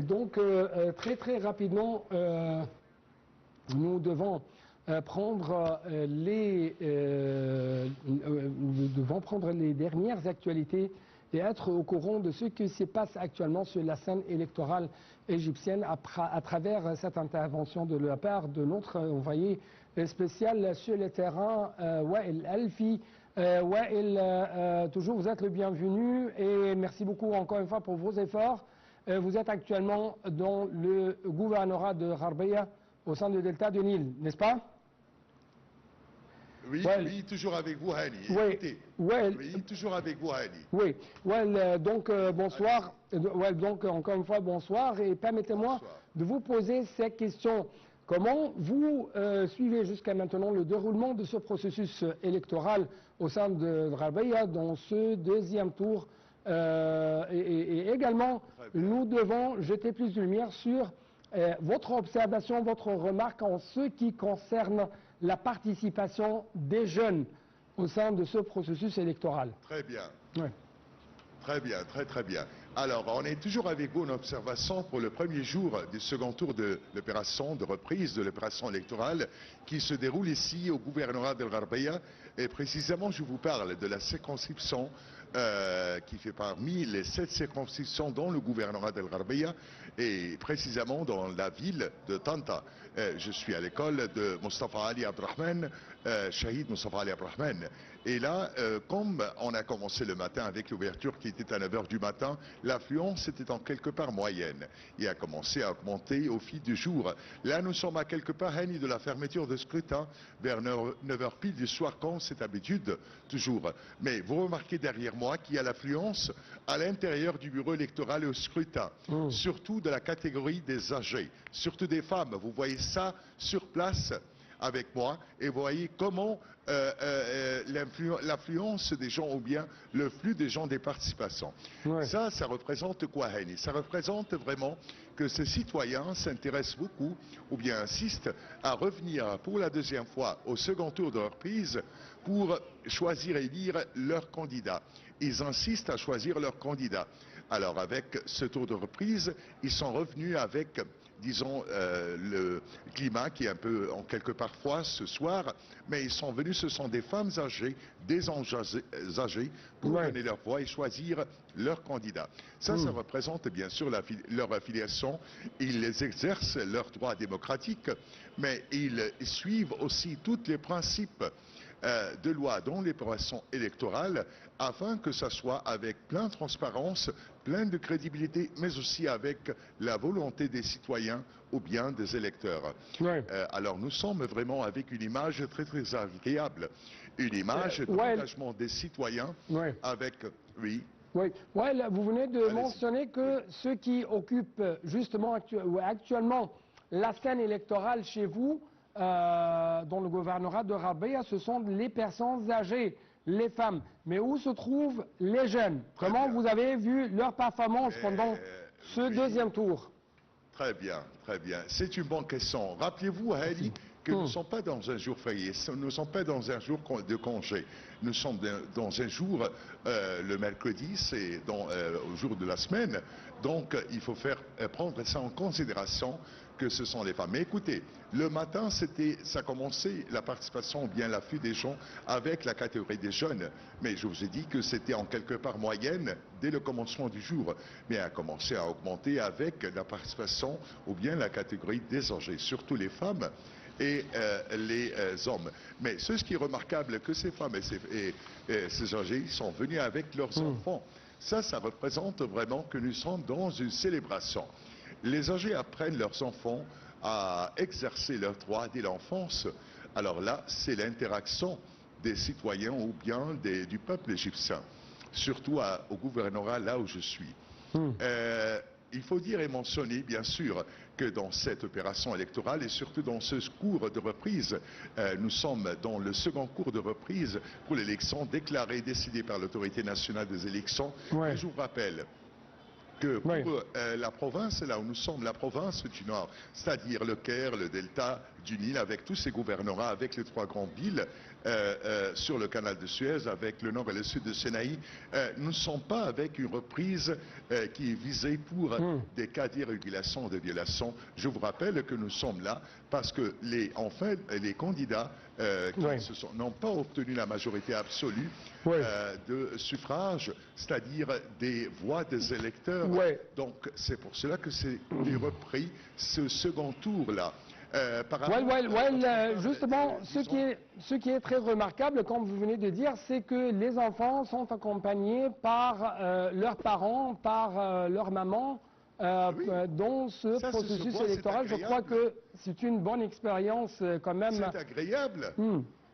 Donc, très rapidement, nous devons prendre les dernières actualités et être au courant de ce qui se passe actuellement sur la scène électorale égyptienne à travers cette intervention de la part de notre envoyé spécial sur le terrain, Wael Alfi. Wael, toujours vous êtes le bienvenu et merci beaucoup encore une fois pour vos efforts. Vous êtes actuellement dans le gouvernorat de Gharbeya au sein du delta du Nil, n'est-ce pas? Oui, oui, toujours avec vous, Hani. Oui, oui, toujours avec vous, Hani. Oui, donc bonsoir. Donc encore une fois bonsoir et permettez-moi de vous poser ces questions. Comment vous suivez jusqu'à maintenant le déroulement de ce processus électoral au sein de Gharbeya dans ce deuxième tour et également nous devons jeter plus de lumière sur votre observation, votre remarque en ce qui concerne la participation des jeunes au sein de ce processus électoral. Très bien. Ouais. Très bien, très bien. Alors, on est toujours avec vous en observation pour le premier jour du second tour de l'opération de reprise de l'opération électorale qui se déroule ici au gouvernorat de Gharbeya. Et précisément, je vous parle de la circonscription qui fait parmi les 7 circonscriptions dans le gouvernorat de Gharbeya et précisément dans la ville de Tanta. Je suis à l'école de Mustafa Ali Abdrahman, Shahid Mustafa Ali Abdrahman. Et là, comme on a commencé le matin avec l'ouverture qui était à 9 h du matin, l'affluence était en quelque part moyenne et a commencé à augmenter au fil du jour. Là, nous sommes à quelque part de la fermeture de scrutin vers 9 h pile du soir comme c'est habitude toujours. Mais vous remarquez derrière moi qu'il y a l'affluence à l'intérieur du bureau électoral et au scrutin, surtout de la catégorie des âgés, surtout des femmes. Vous voyez ça sur place avec moi et vous voyez comment l'affluence des gens ou bien le flux des gens des participations. Ouais. Ça représente quoi, Hani? Ça représente vraiment que ces citoyens s'intéressent beaucoup ou bien insistent à revenir pour la deuxième fois au second tour de reprise pour choisir et élire leur candidat. Ils insistent à choisir leur candidat. Alors avec ce tour de reprise, ils sont revenus avec, disons, le climat qui est un peu en quelque part froid ce soir, mais ils sont venus, ce sont des femmes âgées, des hommes âgés, pour donner leur voix et choisir leur candidat. Ça représente bien sûr leur affiliation. Ils exercent leurs droits démocratiques, mais ils suivent aussi tous les principes de loi dans les opérations électorales afin que ça soit avec plein de transparence, plein de crédibilité, mais aussi avec la volonté des citoyens ou bien des électeurs. Ouais. Alors nous sommes vraiment avec une image très agréable, une image de l'engagement des citoyens avec... Oui. Oui, là, vous venez de mentionner que ceux qui occupent justement actuellement la scène électorale chez vous, dans le gouvernorat de Gharbeya, ce sont les personnes âgées, les femmes. Mais où se trouvent les jeunes? Comment vous avez vu leur performance pendant ce deuxième tour? Très bien, très bien. C'est une bonne question. Rappelez-vous, Hali, que nous ne sommes pas dans un jour férié, nous ne sommes pas dans un jour de congé. Nous sommes dans un jour, le mercredi, c'est au jour de la semaine. Donc, il faut prendre ça en considération que ce sont les femmes. Mais écoutez, le matin, ça commençait la participation ou bien l'afflux des gens avec la catégorie des jeunes. Mais je vous ai dit que c'était en quelque part moyenne dès le commencement du jour. Mais a commencé à augmenter avec la participation ou bien la catégorie des âgés, surtout les femmes et les hommes. Mais ce qui est remarquable, que ces femmes et ces âgés sont venus avec leurs enfants. Ça représente vraiment que nous sommes dans une célébration. Les âgés apprennent leurs enfants à exercer leurs droits dès l'enfance. Alors là, c'est l'interaction des citoyens ou bien du peuple égyptien, surtout au gouvernorat là où je suis. Il faut dire et mentionner, bien sûr, que dans cette opération électorale et surtout dans ce cours de reprise, nous sommes dans le second cours de reprise pour l'élection déclarée, décidée par l'autorité nationale des élections. Et je vous rappelle que pour la province, là où nous sommes, la province du Nord, c'est-à-dire le Caire, le delta du Nil, avec tous ses gouvernorats, avec les 3 grandes villes, sur le canal de Suez, avec le nord et le sud de Sinaï, nous ne sommes pas avec une reprise qui est visée pour des cas d'irrégulation, de violation. Je vous rappelle que nous sommes là parce que les candidats qui n'ont pas obtenu la majorité absolue de suffrage, c'est-à-dire des voix des électeurs. Donc c'est pour cela que c'est repris ce second tour-là. Justement, ce qui est très remarquable, comme vous venez de dire, c'est que les enfants sont accompagnés par leurs parents, par leur maman, dans ce processus électoral. Je crois que c'est une bonne expérience quand même. C'est agréable.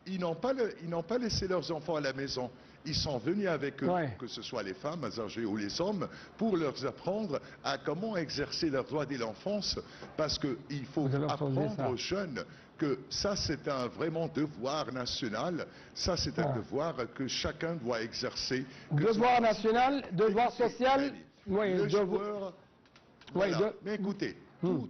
Ils n'ont pas laissé leurs enfants à la maison. Ils sont venus avec eux, que ce soit les femmes âgées ou les hommes, pour leur apprendre à comment exercer leurs droits dès l'enfance, parce qu'il faut apprendre aux jeunes que ça c'est un vraiment devoir national, ça c'est un devoir que chacun doit exercer. Devoir national, devoir social, Mais écoutez,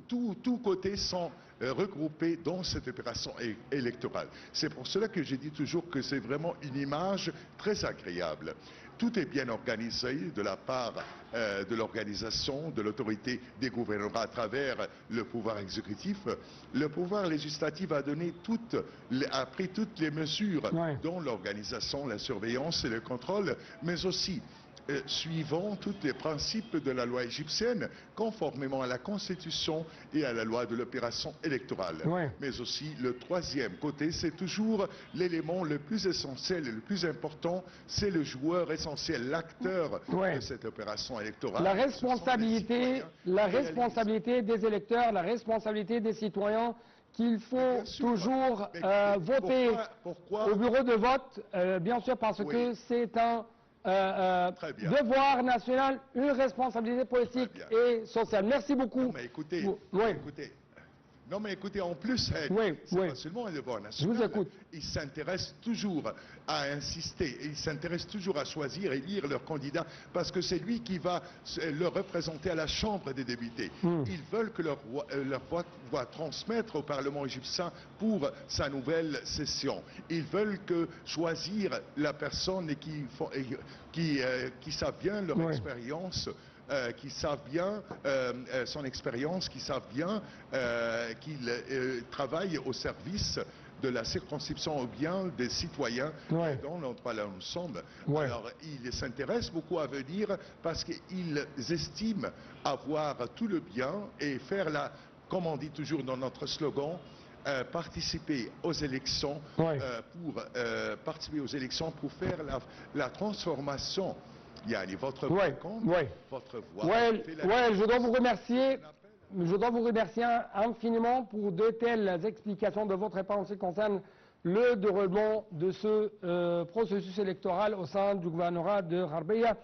tous côtés sont regroupés dans cette opération électorale. C'est pour cela que je dis toujours que c'est vraiment une image très agréable. Tout est bien organisé de la part de l'organisation, de l'autorité des gouvernements à travers le pouvoir exécutif. Le pouvoir législatif a pris toutes les mesures dont l'organisation, la surveillance et le contrôle, mais aussi suivant tous les principes de la loi égyptienne, conformément à la Constitution et à la loi de l'opération électorale. Mais aussi, le troisième côté, c'est toujours l'élément le plus essentiel et le plus important, c'est le joueur essentiel, l'acteur de cette opération électorale. La responsabilité des électeurs, la responsabilité des citoyens, qu'il faut toujours voter au bureau de vote, bien sûr, parce que c'est un devoir national, une responsabilité politique et sociale. Merci beaucoup. Non, mais écoutez, en plus, c'est pas seulement un devoir national. Je vous écoute. Ils s'intéressent toujours à insister, ils s'intéressent toujours à choisir et élire leur candidat, parce que c'est lui qui va le représenter à la Chambre des députés. Ils veulent que leur voix va transmettre au Parlement égyptien pour sa nouvelle session. Ils veulent choisir la personne qui savent bien leur expérience, qui savent bien son expérience, qui savent bien qu'il travaille au service de la circonscription au bien des citoyens dans l'endroit là où nous sommes. Alors, ils s'intéressent beaucoup à venir parce qu'ils estiment avoir tout le bien et faire comme on dit toujours dans notre slogan, participer aux élections pour faire la transformation. Votre voix compte, votre voix. Je dois vous remercier. Je dois vous remercier infiniment pour de telles explications de votre part en ce qui concerne le déroulement de ce processus électoral au sein du gouvernorat de Harbeya.